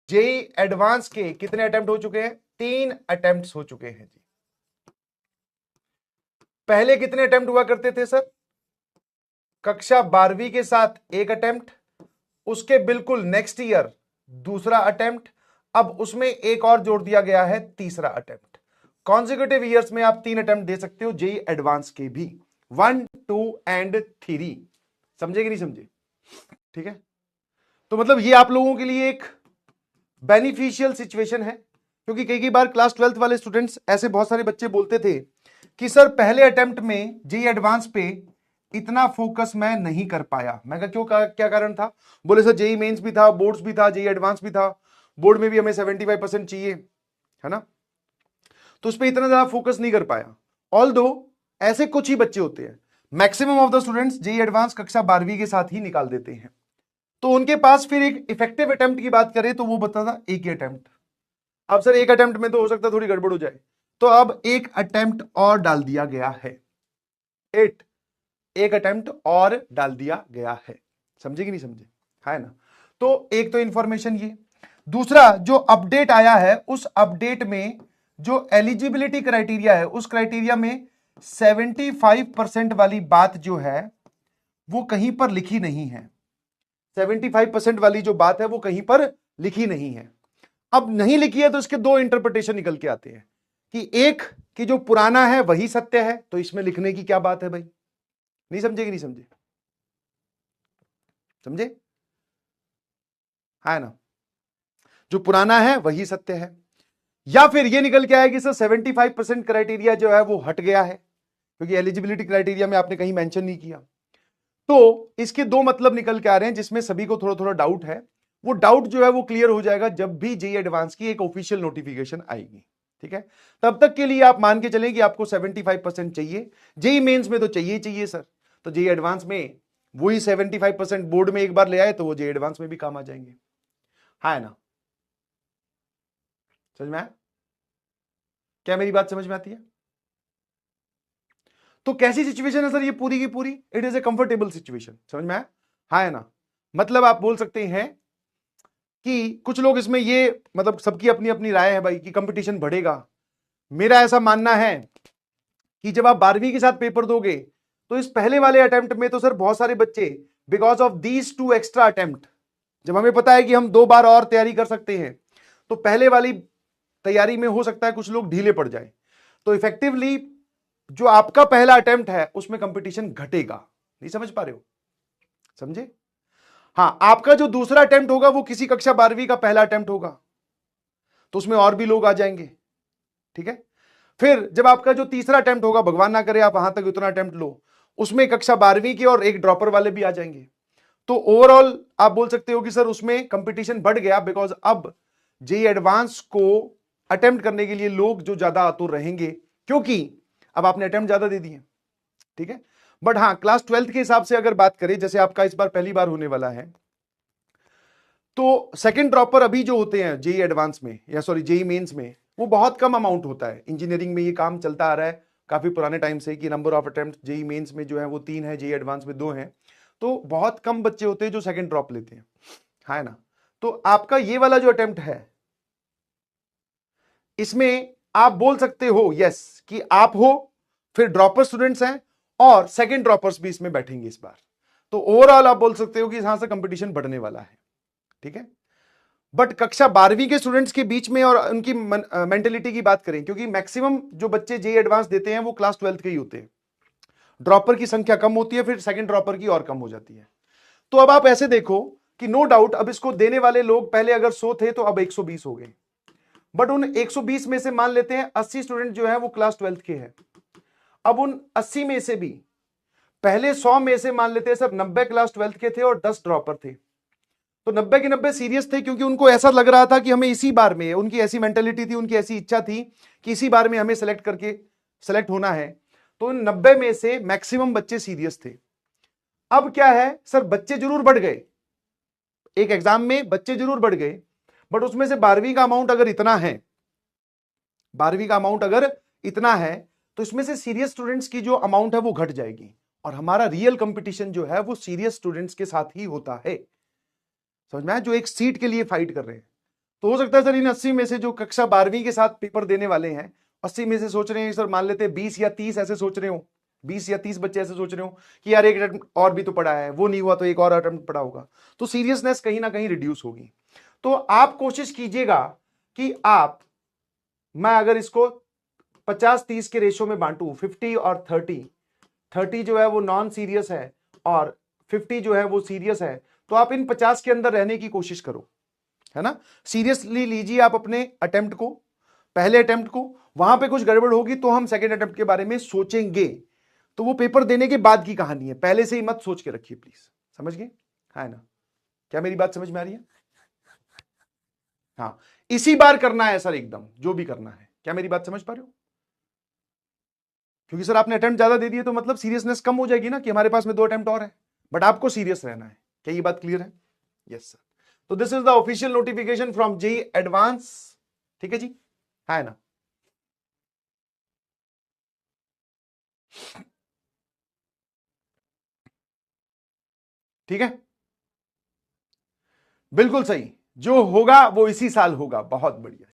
JEE advance के कितने attempt हो चुके हैं? 3 अटेम्प्ट हो चुके हैं जी। पहले कितने अटेम्प्ट हुआ करते थे सर? कक्षा 12वीं के साथ 1 अटेम्प्ट, उसके बिल्कुल नेक्स्ट ईयर दूसरा अटेम्प्ट, अब उसमें एक और जोड़ दिया गया है, तीसरा अटेम्प्ट। कॉन्जिक्यूटिव ईयर्स में आप 3 अटेम्प्ट दे सकते हो जेई एडवांस के भी, 1, 2 एंड 3। समझे कि नहीं समझे? ठीक है, तो मतलब ये आप लोगों के लिए एक बेनिफिशियल सिचुएशन है, क्योंकि कई बार क्लास 12th वाले स्टूडेंट्स, ऐसे बहुत सारे बच्चे बोलते थे कि सर पहले अटेम्प्ट में जेई एडवांस पे इतना फोकस मैं नहीं कर पाया। मैं कहा क्यों, क्या कारण था? बोले सर जेई मेंस भी था, बोर्ड्स भी था, जेई एडवांस भी था, बोर्ड में भी हमें 75% चाहिए, है ना, तो उस पर इतना ज्यादा फोकस नहीं कर पाया। ऑल्दो ऐसे कुछ ही बच्चे होते हैं, maximum of the students JEE advance कक्षा 12वीं के साथ ही निकाल देते हैं, तो उनके पास फिर एक इफेक्टिव अटेम्प्ट की बात करें तो वो बता था एक ही अटेम्प्ट। अब सर एक अटेम्प्ट में तो हो सकता है थोड़ी गड़बड़ हो जाए, तो अब एक अटेम्प्ट और डाल दिया गया है, 8, एक अटेम्प्ट और डाल दिया गया है। समझे कि नहीं समझे? है ना, तो एक तो इंफॉर्मेशन ये। दूसरा जो अपडेट आया है, उस अपडेट में जो एलिजिबिलिटी क्राइटेरिया है, उस क्राइटेरिया में 75% वाली बात जो है वो कहीं पर लिखी नहीं है। 75% वाली जो बात है वो कहीं पर लिखी नहीं है। अब नहीं लिखी है तो इसके दो इंटरप्रिटेशन निकल के आते हैं कि एक कि जो पुराना है वही सत्य है, तो इसमें लिखने की क्या बात है भाई? नहीं समझे कि नहीं समझे? समझे? है ना, जो पुराना है वही सत्य है। या फिर ये निकल के आया कि सर 75% क्राइटेरिया जो है वो हट गया है, क्योंकि एलिजिबिलिटी क्राइटेरिया में आपने कहीं मेंशन नहीं किया। तो इसके दो मतलब निकल के आ रहे हैं, जिसमें सभी को थोड़ा थोड़ा डाउट है। वो डाउट जो है वो क्लियर हो जाएगा जब भी जेई एडवांस की एक ऑफिशियल नोटिफिकेशन आएगी। ठीक है, तब तक के लिए आप मान के चलें कि आपको 75% चाहिए। जेई मेंस में तो चाहिए चाहिए सर, तो जेई एडवांस में वही 75% बोर्ड में एक बार ले आए तो वो जेई एडवांस में भी काम आ जाएंगे। है ना, समझ में आया? क्या मेरी बात समझ में आती है? तो कैसी सिचुएशन है सर ये पूरी की पूरी? It is a comfortable situation. समझ में आया? है ना, मतलब आप बोल सकते हैं कि कुछ लोग इसमें ये, मतलब सबकी अपनी अपनी राय है भाई कि कंपटीशन बढ़ेगा। मेरा ऐसा मानना है कि जब आप 12वीं के साथ पेपर दोगे तो इस पहले वाले अटेम्प्ट में तो सर बहुत सारे बच्चे because of these 2 extra attempt, जब हमें पता है कि हम 2 बार और तैयारी कर सकते हैं, तो पहले वाली तैयारी में हो सकता है कुछ लोग ढीले पड़ जाए, तो इफेक्टिवली जो आपका पहला अटेम्प्ट है उसमें कंपटीशन घटेगा। नहीं समझ पा रहे हो? समझे? हां, आपका जो दूसरा अटेम्प्ट होगा वो किसी कक्षा 12वीं का पहला अटेम्प्ट होगा, तो उसमें और भी लोग आ जाएंगे। ठीक है, फिर जब आपका जो तीसरा अटेम्प्ट होगा, भगवान ना करे आप वहां तक उतना अटेम्प्ट लो, उसमें कक्षा 12वीं के और एक ड्रॉपर वाले भी आ जाएंगे। तो ओवरऑल आप बोल सकते हो कि सर उसमें कंपटीशन बढ़ गया, बिकॉज अब जेई एडवांस को अटेम्प्ट करने के लिए लोग जो ज्यादा आतुर रहेंगे, क्योंकि अब आपने अटेम्प्ट ज्यादा दे दिए। ठीक है, बट हां, क्लास 12th के हिसाब से अगर बात करें, जैसे आपका इस बार पहली बार होने वाला है, तो सेकंड ड्रॉपर अभी जो होते हैं जेई एडवांस में, या सॉरी जेई मेंस में, वो बहुत कम अमाउंट होता है। इंजीनियरिंग में ये काम चलता आ रहा है काफी पुराने टाइम से कि number of attempt JEE mains में जो है वो 3 है, जेई एडवांस में 2 है, तो बहुत कम बच्चे होते हैं जो सेकंड ड्रॉप लेते हैं। है ना, तो आपका ये वाला जो अटेम्प्ट है, इसमें आप बोल सकते हो यस कि आप हो, फिर ड्रॉपर स्टूडेंट्स हैं और सेकंड ड्रॉपर्स भी इसमें बैठेंगे इस बार, तो ओवरऑल आप बोल सकते हो कि यहां से कंपटीशन बढ़ने वाला है। ठीक है, बट कक्षा 12वीं के स्टूडेंट्स के बीच में और उनकी मेंटेलिटी की बात करें, क्योंकि मैक्सिमम जो बच्चे जेई एडवांस देते हैं वो क्लास 12th के ही होते हैं, ड्रॉपर की संख्या कम होती है, फिर सेकंड ड्रॉपर की और कम हो जाती है। तो अब आप ऐसे देखो कि नो डाउट अब इसको देने वाले लोग पहले अगर 100 थे तो अब 120 हो गए, बट उन 120 में से मान लेते हैं 80 स्टूडेंट जो है वो क्लास 12th के हैं। अब उन 80 में से भी पहले 100 में से मान लेते हैं सर 90 क्लास 12th के थे और 10 ड्रॉपर थे, तो 90 के 90 सीरियस थे, क्योंकि उनको ऐसा लग रहा था कि हमें इसी बार में, उनकी ऐसी मेंटेलिटी थी, उनकी ऐसी इच्छा थी कि इसी बार में हमें सेलेक्ट होना है। तो 90 में से मैक्सिमम बच्चे सीरियस थे। अब क्या है सर, बच्चे जरूर बढ़ गए, एक एग्जाम में बच्चे जरूर बढ़ गए, बट उसमें से 12वीं का अमाउंट अगर इतना है, 12वीं का अमाउंट अगर इतना है, तो इसमें से सीरियस स्टूडेंट्स की जो अमाउंट है वो घट जाएगी, और हमारा रियल कंपटीशन जो है वो सीरियस स्टूडेंट्स के साथ ही होता है। समझ में आया? जो एक सीट के लिए फाइट कर रहे हैं, तो हो सकता है सर इन 80 में से जो कक्षा 12वीं के साथ पेपर देने वाले हैं, 80 में से सोच रहे हैं सर, मान लेते हैं 20 या 30 ऐसे सोच रहे हो, 20 या 30 बच्चे ऐसे सोच रहे हो कि यार एक अटेम्प्ट और भी तो पड़ा है, वो नहीं हुआ तो एक और अटेम्प्ट पड़ा होगा, तो सीरियसनेस कहीं ना कहीं रिड्यूस होगी। तो आप कोशिश कीजिएगा कि आप, मैं अगर इसको 50-30 के रेशो में बांटू, 50 और 30 जो है वो नॉन सीरियस है और 50 जो है वो सीरियस है, तो आप इन 50 के अंदर रहने की कोशिश करो, है ना। सीरियसली लीजिए आप अपने अटेम्प्ट को, पहले अटेम्प्ट को, वहां पे कुछ गड़बड़ होगी तो हम सेकेंड अटेम्प्ट के बारे में सोचेंगे, तो वो पेपर देने के बाद की कहानी है, पहले से ही मत सोच के रखिए प्लीज, समझ गए, है ना। क्या मेरी बात समझ में आ रही है? हाँ, इसी बार करना है सर, एकदम जो भी करना है। क्या मेरी बात समझ पा रहे हो? क्योंकि सर आपने अटेम्प्ट ज्यादा दे दिए तो मतलब सीरियसनेस कम हो जाएगी ना, कि हमारे पास में 2 अटेम्प्ट और है, बट आपको सीरियस रहना है। क्या ये बात क्लियर है? Yes sir. तो this is the official notification from JEE advance, ठीक है जी, है ना। ठीक है, बिल्कुल सही, जो होगा वो इसी साल होगा, बहुत बढ़िया।